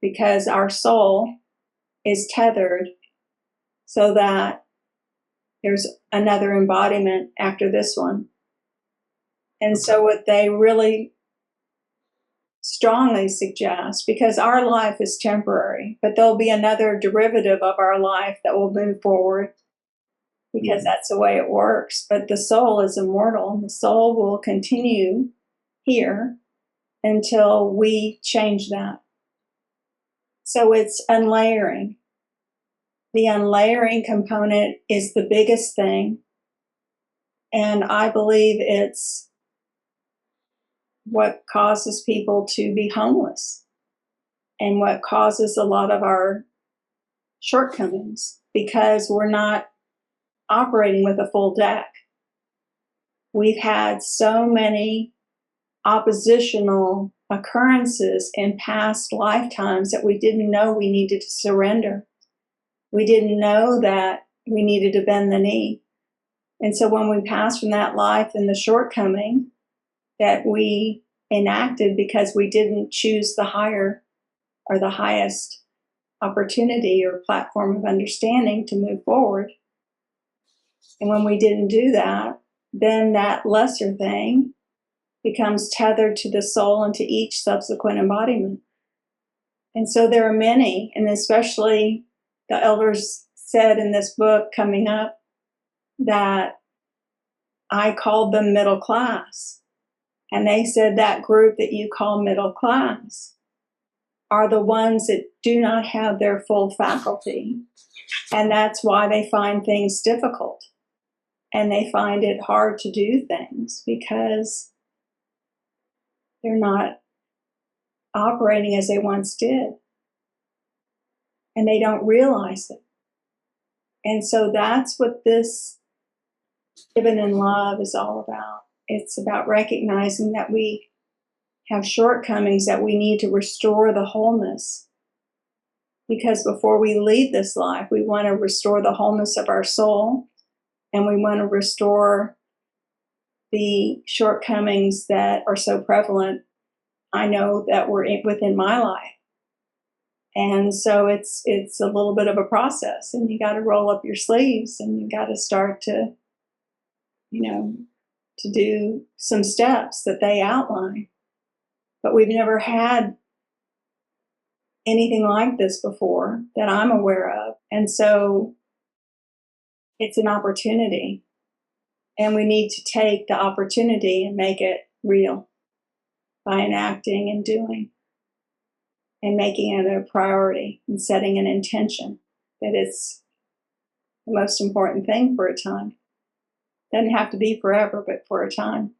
because our soul is tethered so that there's another embodiment after this one. And so what they really strongly suggest, because our life is temporary, but there'll be another derivative of our life that will move forward, because that's the way it works. But the soul is immortal, and the soul will continue here until we change that. So it's unlayering. The unlayering component is the biggest thing. And I believe it's what causes people to be homeless and what causes a lot of our shortcomings, because we're not operating with a full deck. We've had so many oppositional occurrences in past lifetimes that we didn't know we needed to surrender. We didn't know that we needed to bend the knee. And so when we pass from that life and the shortcoming that we enacted because we didn't choose the higher or the highest opportunity or platform of understanding to move forward, and when we didn't do that, then that lesser thing becomes tethered to the soul and to each subsequent embodiment. And so there are many, and especially the elders said in this book coming up that I called them middle class. And they said that group that you call middle class are the ones that do not have their full faculty. And that's why they find things difficult. And they find it hard to do things because they're not operating as they once did. And they don't realize it. And so that's what this Given in Love is all about. It's about recognizing that we have shortcomings, that we need to restore the wholeness. Because before we leave this life, we want to restore the wholeness of our soul, and we want to restore the shortcomings that are so prevalent, I know, that were within my life. And so it's a little bit of a process, and you got to roll up your sleeves, and you got to start to, to do some steps that they outline. But we've never had anything like this before that I'm aware of. And so it's an opportunity, and we need to take the opportunity and make it real by enacting and doing and making it a priority and setting an intention that it's the most important thing for a time. Doesn't have to be forever, but for a time.